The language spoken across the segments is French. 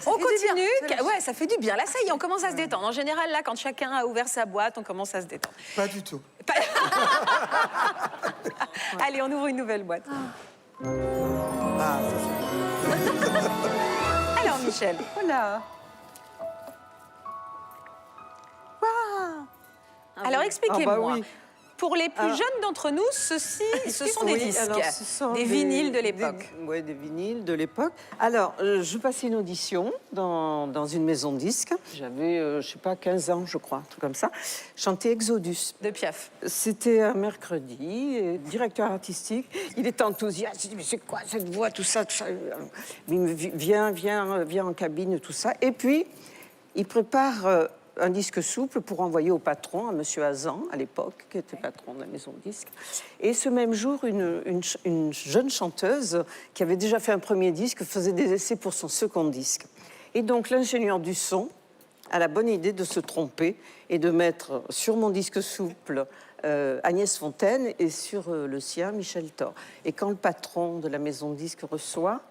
On fait du continue. bien. Ouais, ça fait du bien. Là, ça y est, on commence à se détendre. En général, là, quand chacun a ouvert sa boîte, on commence à se détendre. Pas du tout. Allez, on ouvre une nouvelle boîte. Ah, ça c'est... Alors, Michel. Voilà. Alors, expliquez-moi. Ah bah oui. Pour les plus jeunes d'entre nous, ce sont des Oui, disques, alors, ce sont des vinyles de l'époque. Oui, des vinyles de l'époque. Alors, je passais une audition dans une maison de disques. J'avais, je ne sais pas, 15 ans, je crois, un truc comme ça. Je chantais Exodus. De Piaf. C'était un mercredi, et le directeur artistique, il était enthousiaste. Il dit, mais c'est quoi cette voix, tout ça, tout ça. Il me dit, viens en cabine, tout ça. Et puis, il prépare un disque souple pour envoyer au patron, à monsieur Hazan, à l'époque, qui était patron de la maison de disques. Et ce même jour, une jeune chanteuse qui avait déjà fait un premier disque faisait des essais pour son second disque. Et donc, l'ingénieur du son a la bonne idée de se tromper et de mettre sur mon disque souple Agnès Fontaine et sur le sien, Michel Thor. Et quand le patron de la maison de disques reçoit,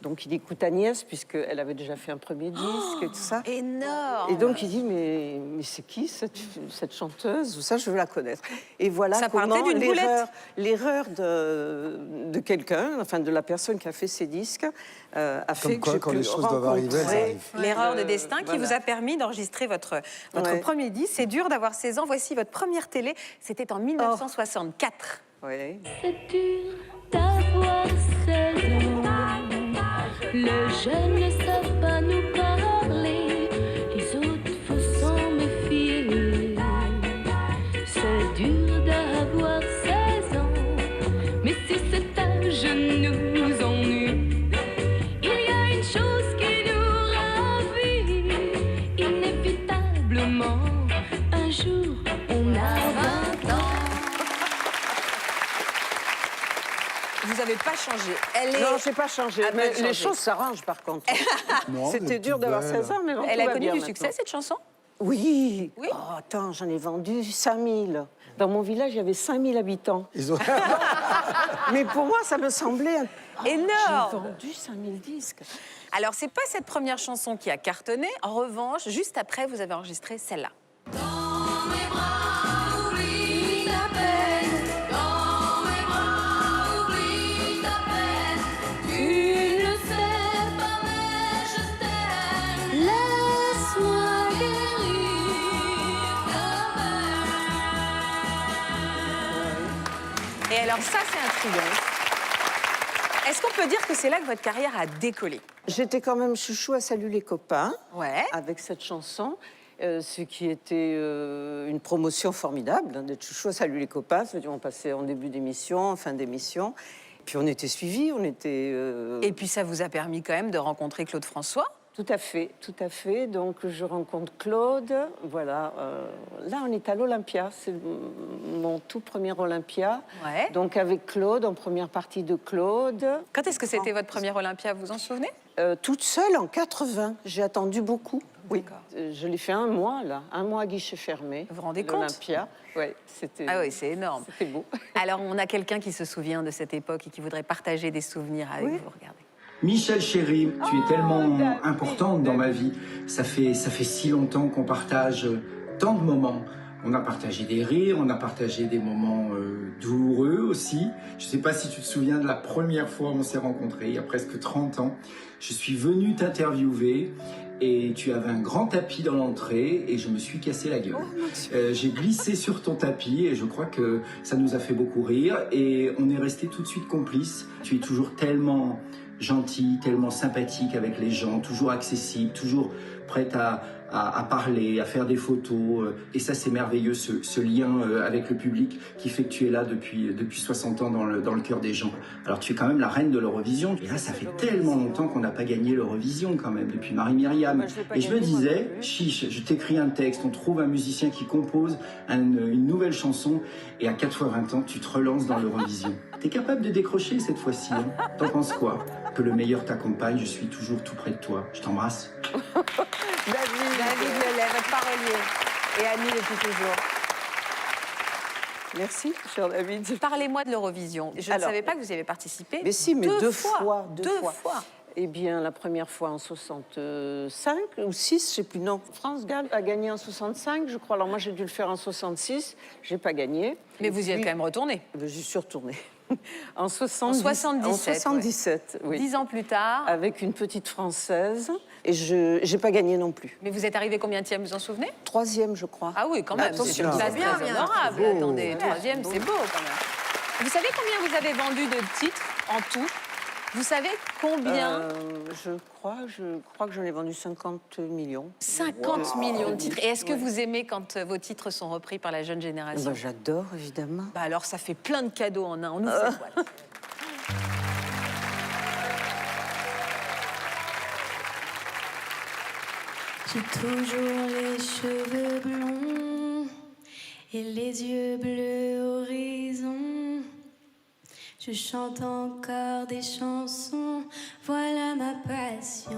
donc il écoute Agnès, puisqu'elle avait déjà fait un premier disque et tout ça. Énorme. Et donc il dit, mais c'est qui cette chanteuse? Ou ça, je veux la connaître. Et voilà Ça comment partait d'une boulette. l'erreur de quelqu'un, enfin de la personne qui a fait ces disques, a fait Comme quoi, que j'ai quand pu les choses doivent arriver, elles rencontrer arrivent. L'erreur de destin qui voilà. vous a permis d'enregistrer votre Ouais. premier disque. C'est dur d'avoir 16 ans. Voici votre première télé. C'était en 1964. Ouais. C'est dur d'avoir 16 ans. Les jeunes ne savent pas nous parler, les autres faut s'en méfier. C'est dur d'avoir 16 ans, mais si cet âge nous ennuie, il y a une chose qui nous ravit. Inévitablement, un jour, on a 20 ans. Vous n'avez pas changé. Elle est... Non, je n'ai pas changé. À Mais peine changé. les choses s'arrangent, par contre. Non, vous C'était êtes dur toute d'avoir belle. 16 ans, mais bon, Elle tout a va connu bien du maintenant. succès, cette chanson? Oui. Oui. Oh, attends, j'en ai vendu 5000. Dans mon village, il y avait 5000 habitants. Ils ont... Mais pour moi, ça me semblait... Énorme. J'ai vendu 5000 disques. Alors, c'est pas cette première chanson qui a cartonné. En revanche, juste après, vous avez enregistré celle-là. Et alors ça, c'est un triomphe. Est-ce qu'on peut dire que c'est là que votre carrière a décollé? J'étais quand même chouchou à Salut les copains, Ouais. avec cette chanson, ce qui était une promotion formidable, hein, d'être chouchou à Salut les copains. C'est-à-dire, on passait en début d'émission, en fin d'émission. Puis on était suivis, on était... Et puis ça vous a permis quand même de rencontrer Claude François? Tout à fait, tout à fait. Donc je rencontre Claude, voilà. Là, on est à l'Olympia, c'est mon tout premier Olympia. Ouais. Donc avec Claude, en première partie de Claude. Quand est-ce que c'était votre premier Olympia, vous vous en souvenez? Toute seule en 80. J'ai attendu beaucoup. Oui. D'accord. Je l'ai fait un mois, là. Un mois à guichet fermé. Vous vous rendez compte? L'Olympia. Oui, c'était... Ah oui, c'est énorme. C'était beau. Alors, on a quelqu'un qui se souvient de cette époque et qui voudrait partager des souvenirs avec Oui. vous. Regardez. Michel chéri, tu es tellement importante dans ma vie. Ça fait si longtemps qu'on partage tant de moments. On a partagé des rires, on a partagé des moments douloureux aussi. Je ne sais pas si tu te souviens de la première fois où on s'est rencontrés, il y a presque 30 ans. Je suis venu t'interviewer et tu avais un grand tapis dans l'entrée et je me suis cassé la gueule. J'ai glissé sur ton tapis et je crois que ça nous a fait beaucoup rire et on est restés tout de suite complices. Tu es toujours tellement gentil, tellement sympathique avec les gens, toujours accessible, toujours prête à parler, à faire des photos. Et ça, c'est merveilleux, ce lien avec le public qui fait que tu es là depuis 60 ans dans le cœur des gens. Alors, tu es quand même la reine de l'Eurovision. Et là, ça fait tellement longtemps qu'on n'a pas gagné l'Eurovision quand même, depuis Marie-Myriam. Et je me disais, chiche, je t'écris un texte, on trouve un musicien qui compose une nouvelle chanson et à 80 ans, tu te relances dans l'Eurovision. T'es capable de décrocher cette fois-ci, hein? T'en penses quoi? Que le meilleur t'accompagne, je suis toujours tout près de toi. Je t'embrasse. David Lelay, votre parolier. Et Annie depuis toujours. Merci, cher David. Parlez-moi de l'Eurovision. Je ne Alors, savais pas que vous y avez participé. Mais si, mais deux fois. fois. Deux fois. Eh bien, la première fois en 65 ou 6, je ne sais plus. Non, France Gall a gagné en 65, je crois. Alors moi, j'ai dû le faire en 66. Je n'ai pas gagné. Mais vous y êtes quand même retourné. J'y suis retournée. En 77. En 77, oui. 10 ans plus tard. Avec une petite Française. Et je n'ai pas gagné non plus. Mais vous êtes arrivé combienième, vous en souvenez? 3e, je crois. Ah oui, quand même. Attention, C'est une place bien, très bien. honorable. Beau. Attendez, 3e, c'est beau quand même. Vous savez combien vous avez vendu de titres en tout? Vous savez combien? Je crois que j'en ai vendu 50 millions. 50 millions de titres. Et est-ce que vous aimez quand vos titres sont repris par la jeune génération? Ben, j'adore, évidemment. Bah alors, ça fait plein de cadeaux en un. On nous fait quoi? J'ai toujours les cheveux blonds et les yeux bleus horizon. Je chante encore des chansons, voilà ma passion.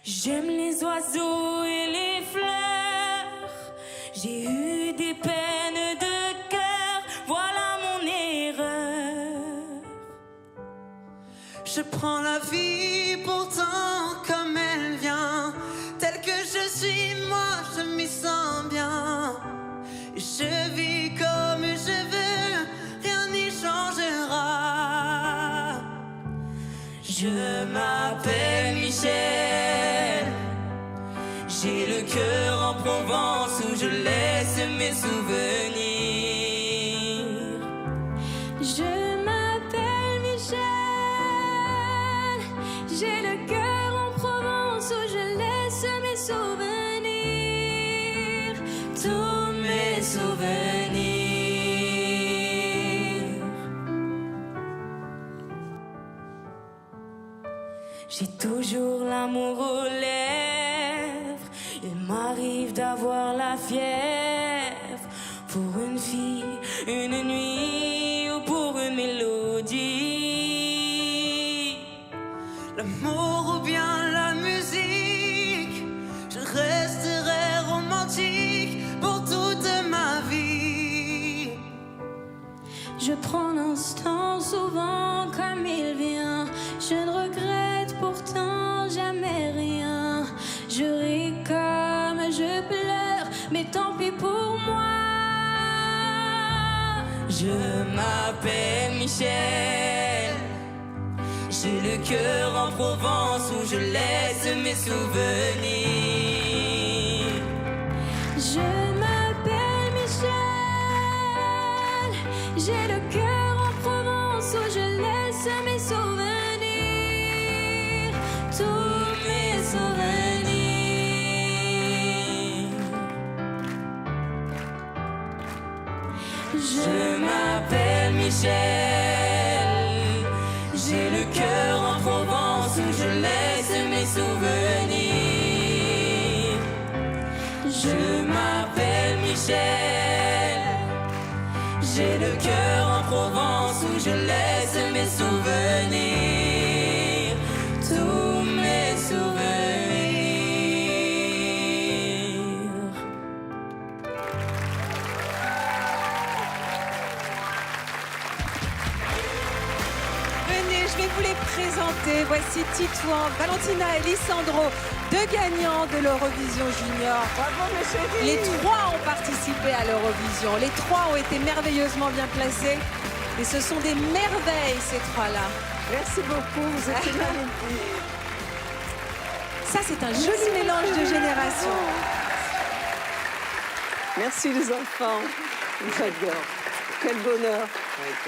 J'aime les oiseaux et les fleurs, j'ai eu des peines de cœur, voilà mon erreur. Je prends la vie pourtant comme elle vient, telle que je suis, moi je m'y sens bien. Je vis comme je veux, rien n'y changera. Je m'appelle Michel, j'ai le cœur en Provence où je laisse mes souvenirs. Je m'appelle Michel, j'ai le cœur en Provence où je laisse mes souvenirs, tous mes souvenirs. J'ai toujours l'amour aux lèvres, il m'arrive d'avoir la fièvre pour une fille, une nuit ou pour une mélodie. L'amour ou bien la musique, je resterai romantique pour toute ma vie. Je prends l'instant souvent comme il vient, je ne regrette pourtant jamais rien. Je ris comme je pleure, mais tant pis pour moi. Je m'appelle Michel, j'ai le cœur en Provence où je laisse mes souvenirs. Je m'appelle Michel, j'ai le cœur en Provence où je laisse mes souvenirs, tous mes souvenirs. Je m'appelle Michel, j'ai le cœur en Provence où je laisse mes souvenirs. Je m'appelle Michel, j'ai le cœur en Provence où je laisse mes souvenirs, tous mes souvenirs. Venez, je vais vous les présenter. Voici Titouan, Valentina et Lisandro, deux gagnants de l'Eurovision Junior. Bravo, mes chéris. Les trois ont participé à l'Eurovision. Les trois ont été merveilleusement bien placés. Et ce sont des merveilles, ces trois-là. Merci beaucoup, vous êtes magnifiques. Ça, c'est un joli mélange de générations. Merci les enfants. J'adore. Quel bonheur.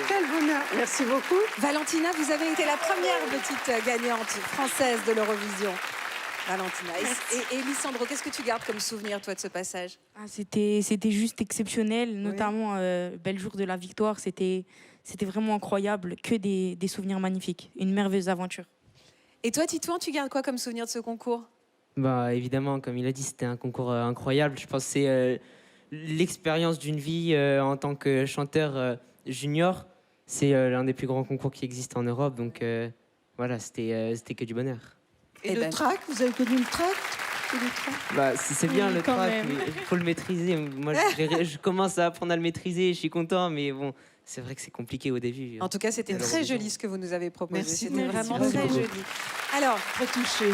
Quel bonheur. Merci beaucoup. Valentina, vous avez été la première petite gagnante française de l'Eurovision. Valentina. Et Lisandro, qu'est-ce que tu gardes comme souvenir, toi, de ce passage? C'était juste exceptionnel, notamment bel jour de la victoire. C'était vraiment incroyable, que des souvenirs magnifiques, une merveilleuse aventure. Et toi, Titouan, tu gardes quoi comme souvenir de ce concours? Bah, évidemment, comme il a dit, c'était un concours incroyable. Je pense que c'est l'expérience d'une vie en tant que chanteur junior. C'est l'un des plus grands concours qui existent en Europe. Donc voilà, c'était que du bonheur. Et Eh le ben, track, vous avez connu le track? Bah, c'est bien Oui, le quand track, même. mais il faut le maîtriser. Moi, je commence à apprendre à le maîtriser, je suis content, mais bon, c'est vrai que c'est compliqué au début. En tout cas, c'était très L'Eurovision. joli ce que vous nous avez proposé. Merci, C'était merci vraiment beaucoup. très joli. Alors, Très touchée.